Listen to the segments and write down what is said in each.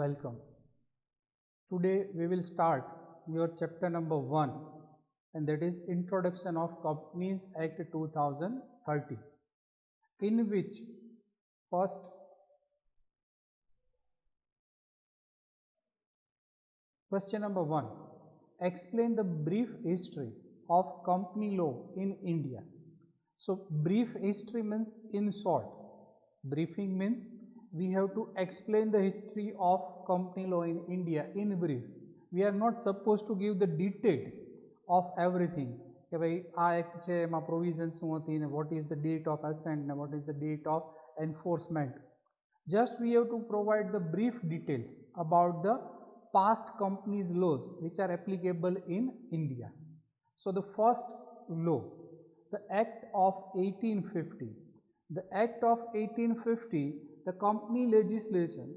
Welcome. Today we will start your chapter number 1, and that is Introduction of Companies Act 2030, in which first question number 1, explain the brief history of company law in India. So brief history means in short. Briefing means we have to explain the history of company law in India in brief. We are not supposed to give the detail of everything કે ભાઈ આ act છે એમાં provision શું હતી ને what is the date of assent ને what is the date of enforcement. Just we have to provide the brief details about the past companies laws which are applicable in India. So the first law, the Act of 1850. The Act of 1850, the company legislation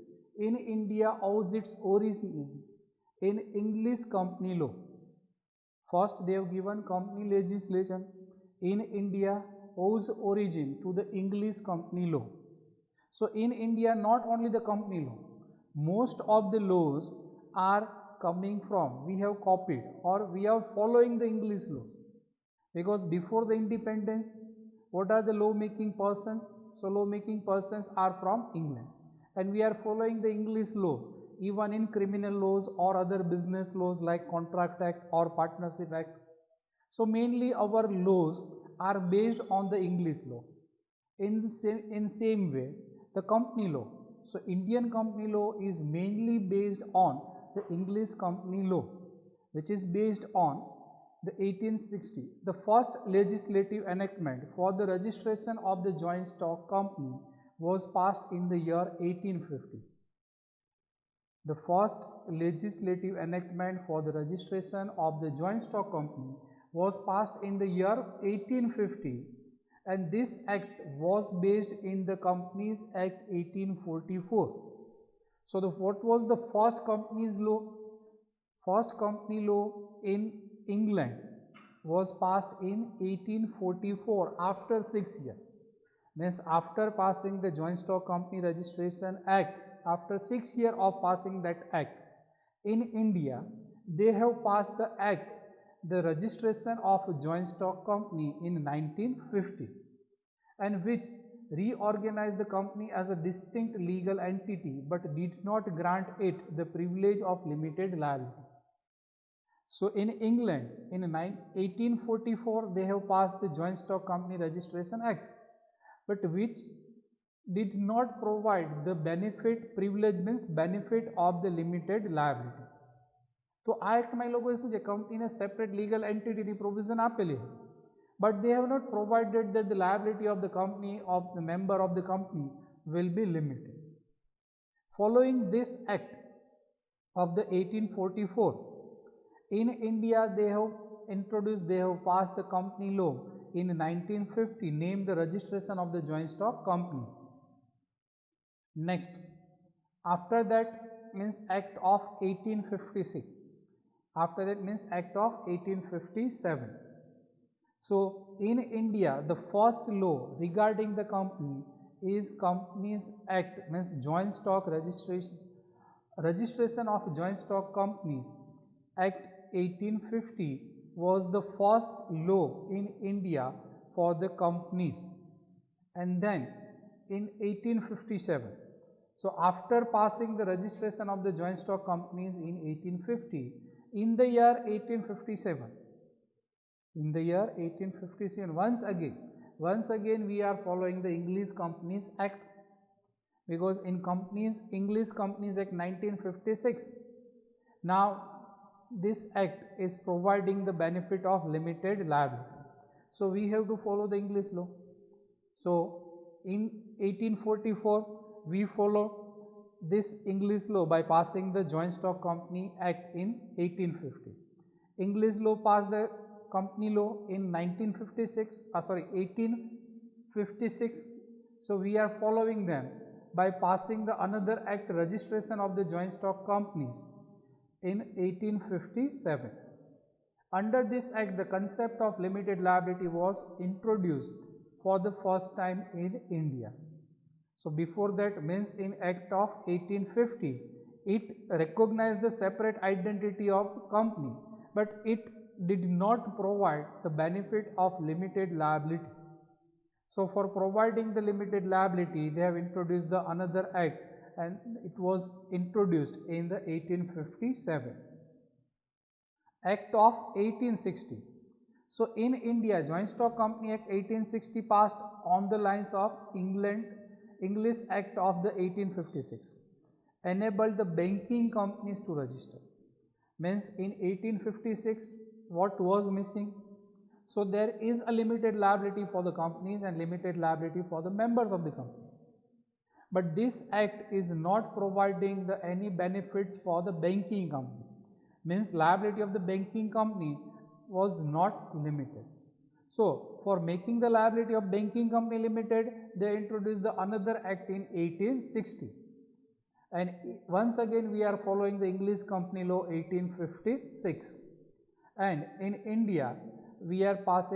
in India owes its origin in English company law. First, they have given company legislation in India owes origin to the English company law. So in India, not only the company law, most of the laws are coming from, we have copied or we are following the English laws. Because before the independence, what are the law making persons? So law making persons are from England, and we are following the English law even in criminal laws or other business laws like Contract Act or Partnership Act. So mainly our laws are based on the English law. In same way, the company law. So Indian company law is mainly based on the English company law, which is based on the 1860. The first legislative enactment for the registration of the joint stock company was passed in the year 1850. The first legislative enactment for the registration of the joint stock company was passed in the year 1850, and this act was based in the Companies Act 1844. So what was the first companies law? First company law in England was passed in 1844 after 6 years. Means after passing the Joint Stock Company Registration Act, after 6 years of passing that act, in India they have passed the act, the registration of a joint stock company in 1950, and which reorganized the company as a distinct legal entity but did not grant it the privilege of limited liability. So in England in 1844 they have passed the Joint Stock Company Registration Act, but which did not provide the benefit, privilege means benefit of the limited liability. તો આ એક્ટમાં એ લોકોએ શું છે, કંપનીને separate legal એન્ટિટીની provision આપેલી, but they have not provided that the liability of the company, of the member of the company will be limited. Following this act of the 1844, in India they have introduced, they have passed the company law in 1950, named the registration of the joint stock companies. Next, after that means Act of 1856. After that means Act of 1857. So in India the first law regarding the company is Companies Act, means Joint Stock Registration of Joint Stock Companies Act 1850 was the first law in India for the companies. And then in 1857, so after passing the registration of the joint stock companies in 1850, in the year 1857, once again we are following the English Companies Act, because in English Companies Act 1956, now this act is providing the benefit of limited liability. So we have to follow the English law. So in 1844 we follow this English law by passing the Joint Stock Company Act in 1850. English law passed the company law in 1856. So we are following them by passing the another act, registration of the joint stock companies, in 1857. Under this act, the concept of limited liability was introduced for the first time in India. So before that means in Act of 1850, it recognized the separate identity of company, but it did not provide the benefit of limited liability. So for providing the limited liability, they have introduced the another act, and it was introduced in the 1857. Act of 1860. So in India, Joint Stock Company Act 1860 passed on the lines of English Act of the 1856, enabled the banking companies to register. Means in 1856, what was missing? So there is a limited liability for the companies and limited liability for the members of the company. But this act is not providing any benefits for the banking company. Means liability of the banking company was not limited. So for making the liability of banking company limited, they introduced the another act in 1860. And once again we are following the English Company Law 1856. And in India we have passed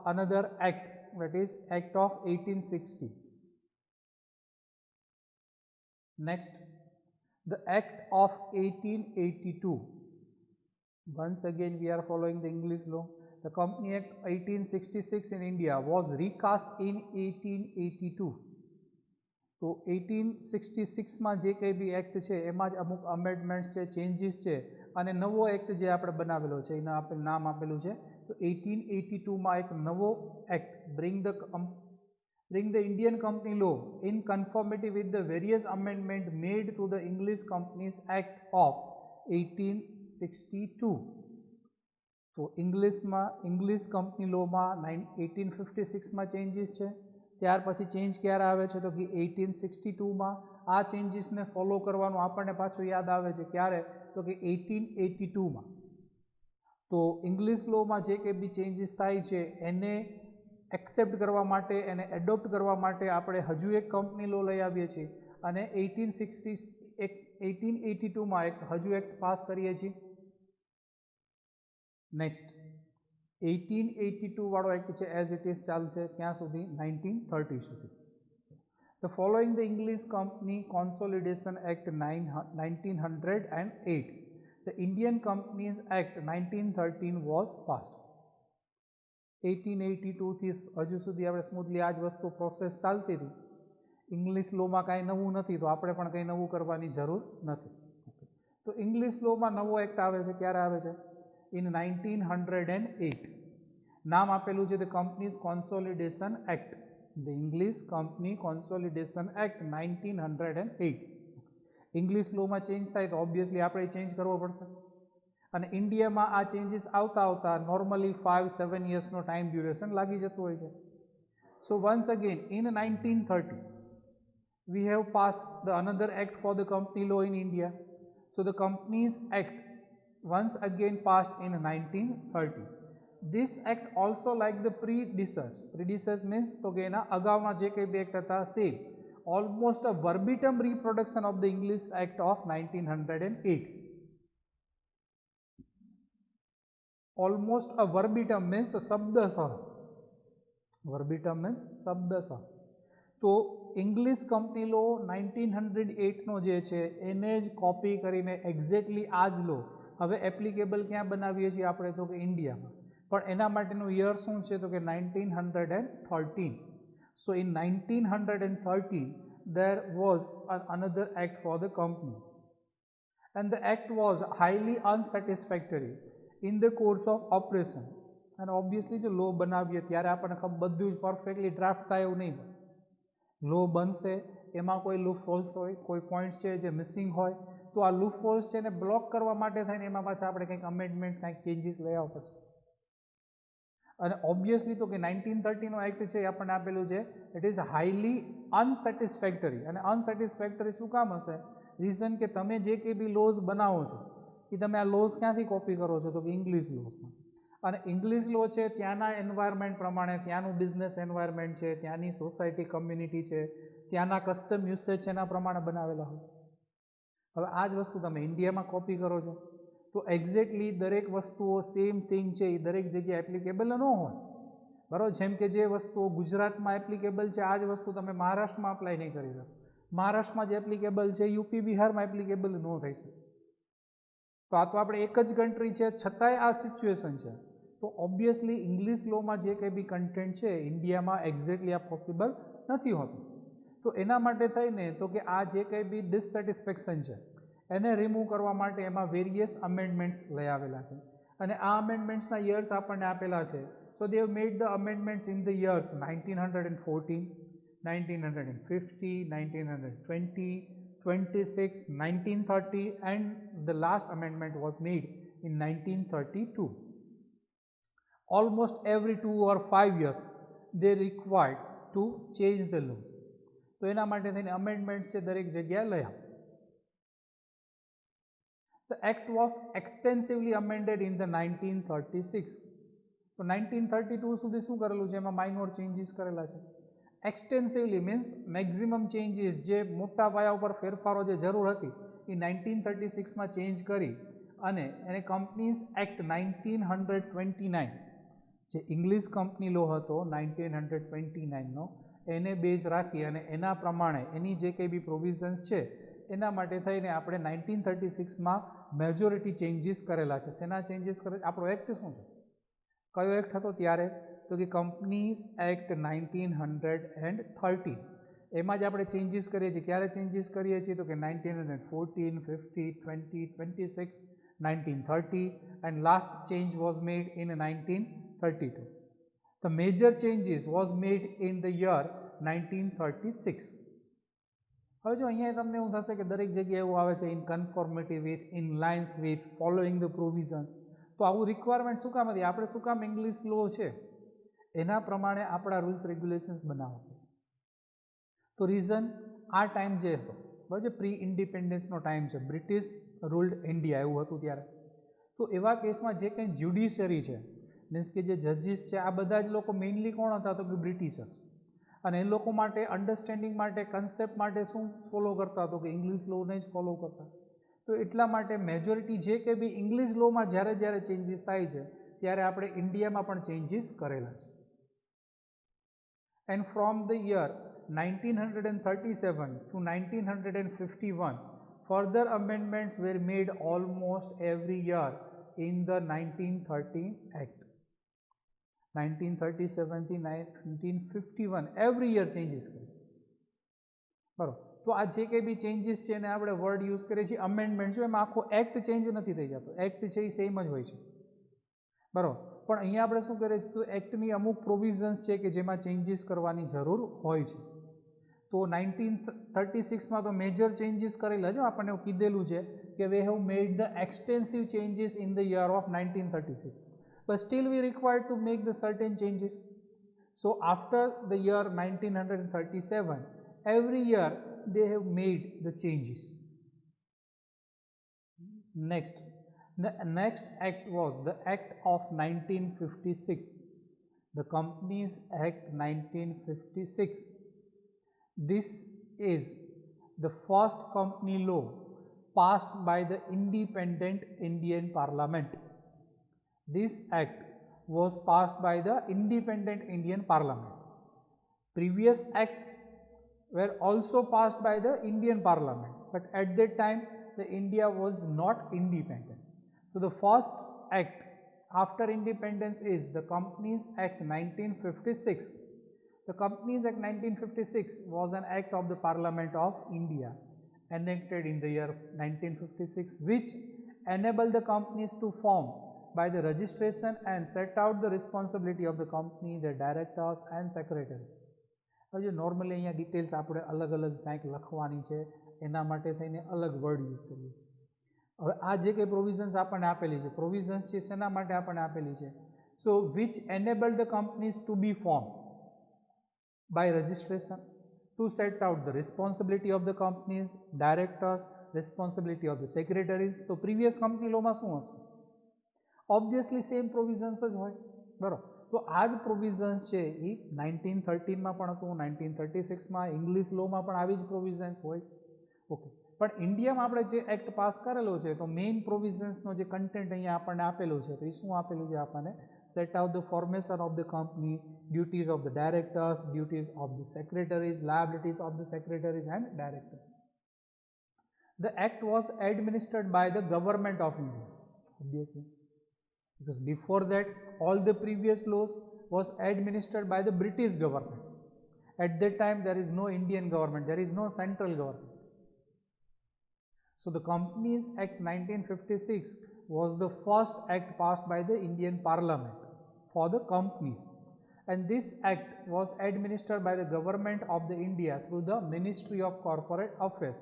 another act, that is Act of 1860. Next, the Act of 1882. Once again we are following the English law. The Company Act 1866 in India was recast in 1882. તો 1866માં જે કંઈ બી act છે એમાં જ અમુક અમેન્ડમેન્ટ્સ છે, changes છે, અને નવો એક્ટ જે આપણે બનાવેલો છે એના આપણે નામ આપેલું છે. તો 1882માં એક નવો act bring the Indian company law in conformity with the various amendment made to the English companies act of 1862. તો ઇંગ્લિશ કંપની લોમાં 1856માં ચેન્જીસ છે. ત્યાર પછી ચેન્જ ક્યારે આવે છે તો કે 1862માં. આ ચેન્જીસને ફોલો કરવાનું આપણને પાછું યાદ આવે છે ક્યારે તો કે 1882માં. તો ઇંગ્લિશ લોમાં જે કંઈ બી ચેન્જીસ થાય છે એને એક્સેપ્ટ કરવા માટે, એને એડોપ્ટ કરવા માટે આપણે હજુ એક કંપની લો લઈ આવીએ છીએ અને 1882માં એક હજુ એક્ટ પાસ કરીએ છીએ. નેક્સ્ટ 1882 વાળો એક્ટ છે એઝ ઇટ ઇઝ ચાલશે ત્યાં સુધી 1930 સુધી. The following the English Company Consolidation Act 1908, the Indian Companies Act 1913 was passed. 1882 થી હજુ સુધી આપણે સ્મૂથલી આ જ વસ્તુ પ્રોસેસ ચાલતી હતી. ઇંગ્લિશ લોમાં કાંઈ નવું નથી તો આપણે પણ કંઈ નવું કરવાની જરૂર નથી. તો ઇંગ્લિશ લોમાં નવો એક્ટ આવે છે ક્યારે આવે છે? ઇન 1908. નામ આપેલું છે the companies consolidation act, the English company consolidation act 1908. English લોમાં ચેન્જ થાય તો ઓબ્વિયસલી આપણે ચેન્જ કરવો પડશે. અને ઇન્ડિયામાં આ ચેન્જીસ આવતા નોર્મલી 5-7 યર્સનો ટાઈમ ડ્યુરેશન લાગી જતું હોય છે. સો once again in 1930 we have passed the another act for the company law in India. So the Companies Act once again passed in 1930. This act also like the predecessors means તો કે એના અગાઉના જે કંઈ બી એક્ટ હતા same, almost a verbatim reproduction of the English Act of 1908. Almost a verbatim means શબ્દશઃ. Verbatim means શબ્દશઃ. તો English company law 1908નો જે છે એને જ કોપી કરીને એક્ઝેક્ટલી આ જ લો હવે એપ્લિકેબલ ક્યાં બનાવીએ છીએ આપણે તો કે ઇન્ડિયામાં. પણ એના માટેનું યર શું છે તો કે 1913. સો in 1913 there was another act for the company, and the act was highly unsatisfactory in the course of operation. અને ઓબ્વિયસલી જો લો બનાવીએ ત્યારે આપણને બધું જ પરફેક્ટલી ડ્રાફ્ટ થાય એવું નહીં હોય. લો બનશે એમાં કોઈ લૂપ હોલ્સ હોય, કોઈ પોઈન્ટ્સ છે જે મિસિંગ હોય, તો આ લૂપ હોલ્સ છે એને બ્લોક કરવા માટે થઈને એમાં પાછા આપણે કંઈક અમેન્ડમેન્ટ્સ કંઈક ચેન્જીસ લઈ આવવા પડશે. અને ઓબ્વિયસલી તો કે 1930નો એક્ટ છે એ આપણને આપેલું છે ઇટ ઇઝ હાઈલી અનસેટિસ્ફેક્ટરી. અને અનસેટિસ્ફેક્ટરી શું કામ હશે? રીઝન કે તમે જે કંઈ બી લોઝ બનાવો છો એ તમે આ લોઝ ક્યાંથી કોપી કરો છો તો કે ઇંગ્લિશ લોઝમાં. અને ઇંગ્લિશ લો છે ત્યાંના એન્વાયરમેન્ટ પ્રમાણે, ત્યાંનું બિઝનેસ એન્વાયરમેન્ટ છે, ત્યાંની સોસાયટી કમ્યુનિટી છે, ત્યાંના કસ્ટમ યુસેજ છે એના પ્રમાણે બનાવેલા હોય. હવે આ જ વસ્તુ તમે ઇન્ડિયામાં કોપી કરો છો તો એક્ઝેક્ટલી દરેક વસ્તુઓ સેમ થિંગ છે એ દરેક જગ્યાએ એપ્લિકેબલ ન હોય. બરાબર? જેમ કે જે વસ્તુઓ ગુજરાતમાં એપ્લિકેબલ છે આ જ વસ્તુ તમે મહારાષ્ટ્રમાં અપ્લાય નહીં કરી શકો, મહારાષ્ટ્રમાં જે એપ્લિકેબલ છે યુપી બિહારમાં એપ્લિકેબલ ન થઈ શકે. તો આ તો આપણે એક જ કન્ટ્રી છે છતાંય આ સિચ્યુએશન છે. તો ઓબ્વિયસલી ઇંગ્લિશ લોમાં જે કંઈ બી કન્ટેન્ટ છે ઇન્ડિયામાં એક્ઝેક્ટલી આ પોસિબલ નથી હોતું. તો એના માટે થઈને તો કે આ જે કંઈ બી ડિસસેટિસ્ફેક્શન છે એને રિમૂવ કરવા માટે એમાં વેરિયસ અમેન્ડમેન્ટ્સ લઈ આવેલા છે. અને આ અમેન્ડમેન્ટ્સના યર્સ આપણને આપેલા છે. So they have made the amendments in the years 1914, 1950, 1920, 26, 1930 and the last amendment was made in 1932. Almost every 2 or 5 years they required to change the laws. તો એના માટે થઈને અમેન્ડમેન્ટ્સ છે દરેક જગ્યાએ લઈ આવે. The act was extensively amended in the 1936. તો 1932 સુધી શું કરેલું છે એમાં માઇનોર ચેન્જીસ કરેલા છે. એક્સટેન્સિવલી મીન્સ મેક્ઝિમમ ચેન્જીસ જે મોટા પાયા ઉપર ફેરફારો જે જરૂર હતી એ 1936માં ચેન્જ કરી અને એને કંપનીઝ એક્ટ 1929 જે ઇંગ્લિશ કંપની લો હતો 1929નો એને બેઝ રાખી અને એના પ્રમાણે એની જે કંઈ બી પ્રોવિઝન્સ છે એના માટે થઈને આપણે 1936માં મેજોરિટી ચેન્જીસ કરેલા છે. શેના ચેન્જીસ કરે? આપણો એક્ટ શું છે? કયો એક્ટ હતો ત્યારે? તો કે કંપનીઝ એક્ટ 1930. એમાં જ આપણે ચેન્જીસ કરીએ છીએ. ક્યારે ચેન્જીસ કરીએ છીએ? તો કે 1914, 50, 20, 26, 1930 and last change was made in 1932. The major changes was made in the year 1936. હવે જો અહીંયા તમને એવું થશે કે દરેક જગ્યાએ એવું આવે છે in conformity with, in lines with, following the provisions. તો આવું રિક્વાયરમેન્ટ શું કામ હતી? આપણે શું કામ ઇંગ્લિશ લો છે એના પ્રમાણે આપણા રૂલ્સ રેગ્યુલેશન્સ બનાવવા. તો રીઝન આ ટાઈમ જે હતો બરાબર છે પ્રી ઇન્ડિપેન્ડન્સનો ટાઈમ છે, બ્રિટિશ રૂલ્ડ ઇન્ડિયા એવું હતું ત્યારે. તો એવા કેસમાં જે કંઈ જ્યુડિશરી છે મીન્સ કે જે જજીસ છે આ બધા જ લોકો મેઇનલી કોણ હતા? તો કે બ્રિટિશર્સ. અને એ લોકો માટે અન્ડરસ્ટેન્ડિંગ માટે કન્સેપ્ટ માટે શું ફોલો કરતા? તો કે ઇંગ્લિશ લોને જ ફોલો કરતા. તો એટલા માટે મેજોરિટી જે કે બી ઇંગ્લિશ લોમાં જ્યારે ચેન્જીસ થાય છે ત્યારે આપણે ઇન્ડિયામાં પણ ચેન્જીસ કરેલા છે. And from the year 1937 to 1951 further amendments were made almost every year in the 1930 Act. 1937 થી 1951 એવરી યર ચેન્જીસ કરે બરાબર. તો આ જે કંઈ બી ચેન્જીસ છે એને આપણે વર્ડ યુઝ કરીએ છીએ અમેન્ડમેન્ટ. જો એમાં આખો એક્ટ ચેન્જ નથી થઈ જતો, એક્ટ છે એ સેમ જ હોય છે બરાબર. પણ અહીંયા આપણે શું કરીએ છીએ? તો એક્ટની અમુક પ્રોવિઝન્સ છે કે જેમાં ચેન્જીસ કરવાની જરૂર હોય છે. તો 1936માં તો મેજર ચેન્જીસ કરેલા છે. આપણને એવું કીધેલું છે કે way have made the extensive changes in the year of 1936. But still we required to make the certain changes. So after the year 1937, every year they have made the changes. Next, the next act was the Act of 1956, the Companies Act 1956. This is the first company law passed by the independent Indian Parliament. This act was passed by the independent Indian Parliament. Previous act were also passed by the Indian Parliament, but at that time the India was not independent. So the first act after independence is the Companies Act 1956. The Companies Act 1956 was an act of the Parliament of India enacted in the year 1956 which enabled the companies to form by the registration and set out the responsibility of the company, the directors and secretaries. હવે normally અહીંયા details આપણે અલગ અલગ કંઈક લખવાની છે એના માટે થઈને અલગ વર્ડ યુઝ કરીએ. હવે આ જે કંઈ પ્રોવિઝન્સ આપણને આપેલી છે, પ્રોવિઝન્સ છે શેના માટે આપણને આપેલી છે? So which enable the companies to be form by registration, to set out the responsibility of the companies, directors, responsibility of the secretaries. તો પ્રીવિયસ કંપની લોમાં શું હશે? ઓબ્વિયસલી સેમ પ્રોવિઝન્સ જ હોય બરાબર. તો આ જ પ્રોવિઝન્સ છે એ 1913માં પણ હતું, 1936માં ઇંગ્લિશ લોમાં પણ આવી જ પ્રોવિઝન્સ હોય. ઓકે, પણ ઇન્ડિયામાં આપણે જે એક્ટ પાસ કરેલો છે તો મેઇન પ્રોવિઝન્સનો જે કન્ટેન્ટ અહીંયા આપણને આપેલું છે તો એ શું આપેલું છે? આપણને set out the formation of the company, duties of the directors, duties of the secretaries, liabilities of the secretaries and directors. The act was administered by the government of India, obviously, because before that all the previous laws was administered by the British government. At that time there is no Indian government, there is no central government. So the Companies Act 1956 was the first act passed by the Indian Parliament for the companies, and this act was administered by the government of the India through the Ministry of Corporate Affairs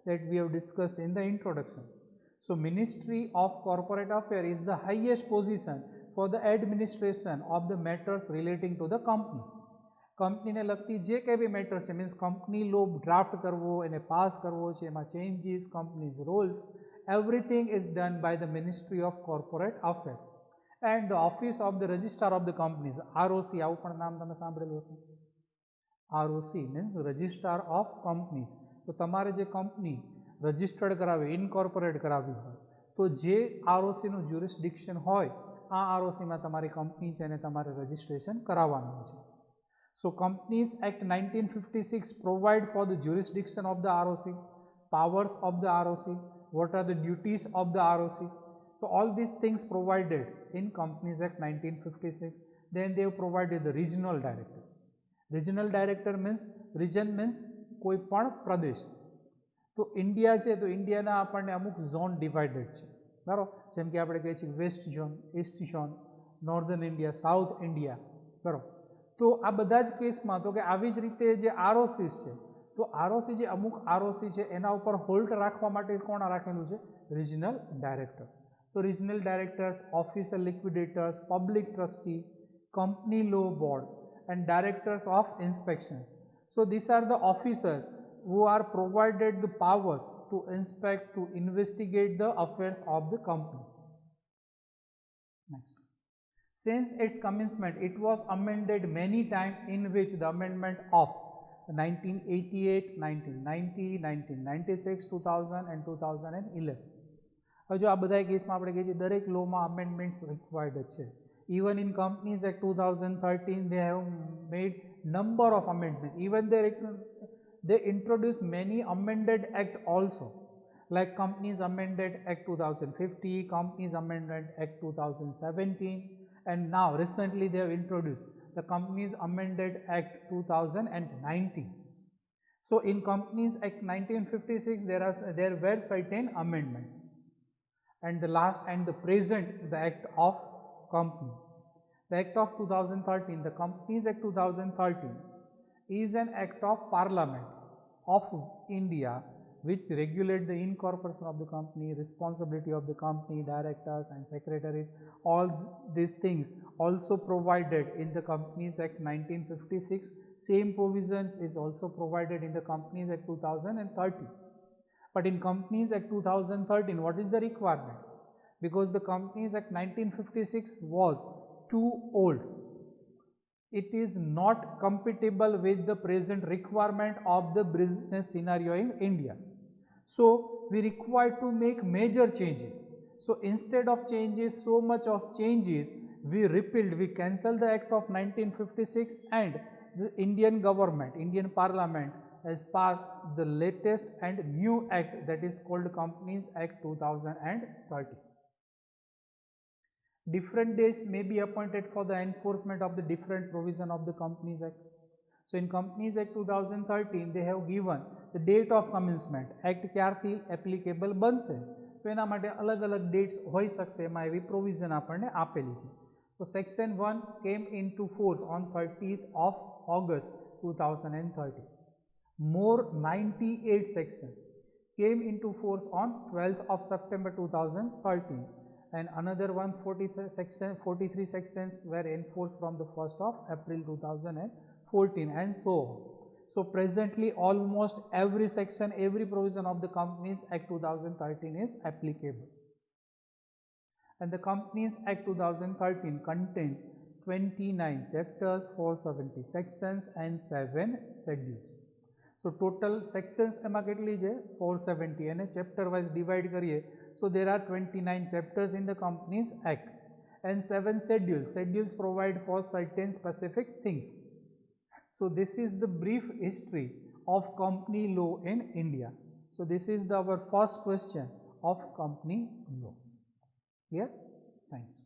that we have discussed in the introduction. So Ministry of Corporate Affairs is the highest position for the administration of the matters relating to the companies. Company ने लगती जे कई भी matter है means company लो draft करवो एने पास करवो छे एमां changes companies rules everything is done by the ministry of corporate affairs and the office of the registrar of the companies ROC आवुं पण नाम तमे सांभळेलुं हशे ROC means registrar of companies तो तमारे जे कंपनी रजिस्टर्ड करावी इनकॉर्पोरेट करावी होय तो जे आरओसी नुं ज्यूरिसडिक्शन होय आ आरओसी मां तमारी कंपनी छे अने तमारे रजिस्ट्रेशन कराववानुं छे. So Companies Act 1956 provide for the jurisdiction of the ROC, powers of the ROC, what are the duties of the ROC. So all these things provided in Companies Act 1956. Then they have provided the regional director. Regional director means region means कोई पण प्रदेश. तो India है तो India ना आपने अमुक zone divided है बराबर जेम कि આપણે કહીએ છીએ west zone, East zone, northern India, south India બરાબર. तो आ बधा ज केसमां तो कि आवी ज रीते जे आरओसीस छे तो आरओसी जे अमुक आरओसी छे एना उपर होल्ड राखवा माटे कोण राखेलुं छे रिजनल डायरेक्टर. तो regional directors, officer liquidators, public trustee, company law board and directors of inspections. So this are the officers who are provided the powers to inspect, to investigate the affairs of the company. Next. Since its commencement, it was amended many times, in which the amendment of 1988, 1990, 1996, 2000 and 2011. હવે જો આ બધા કેસમાં આપણે કહીએ છીએ દરેક લોમાં અમેન્ડમેન્ટ્સ required છે. Even in Companies Act 2013, they have made number of amendments. Even they introduced many amended act also, like Companies Amended Act 2050, Companies Amended Act 2017. And now recently they have introduced the Companies Amended Act 2019. So in Companies Act 1956 there were certain amendments, and the last and the present the Act of Company. The Act of 2013, the Companies Act 2013 is an act of Parliament of India which regulate the incorporation of the company, responsibility of the company, directors and secretaries. All these things also provided in the Companies Act 1956. Same provisions is also provided in the Companies Act 2013. But in Companies Act 2013, what is the requirement? Because the Companies Act 1956 was too old. It is not compatible with the present requirement of the business scenario in India. So we require to make major changes. So instead of changes, so much of changes, we repealed, we cancelled the Act of 1956, and the Indian government, Indian Parliament has passed the latest and new act, that is called Companies Act 2013. Different days may be appointed for the enforcement of the different provision of the Companies Act. So in Companies Act 2013, they have given the date of commencement. Act ક્યારથી applicable બનશે તો એના માટે અલગ અલગ dates હોઈ શકશે, એમાં એવી પ્રોવિઝન આપણને આપેલી છે. તો section 1 came into force on 30th of August 2013. More 98 sections came into force on 12th of September 2013, and another 43 sections were enforced from the 1st of April 2014, and so on. So presently almost every section, every provision of the Companies Act 2013 is applicable. And the Companies Act 2013 contains 29 chapters, 470 sections and 7 schedules. So total sections એમાં કેટલી છે 470, અને chapter wise divide કરીએ so there are 29 chapters in the Companies Act, and 7 schedules. Schedules provide for certain specific things. So this is the brief history of company law in India. So this is our first question of company law. Clear? Thanks.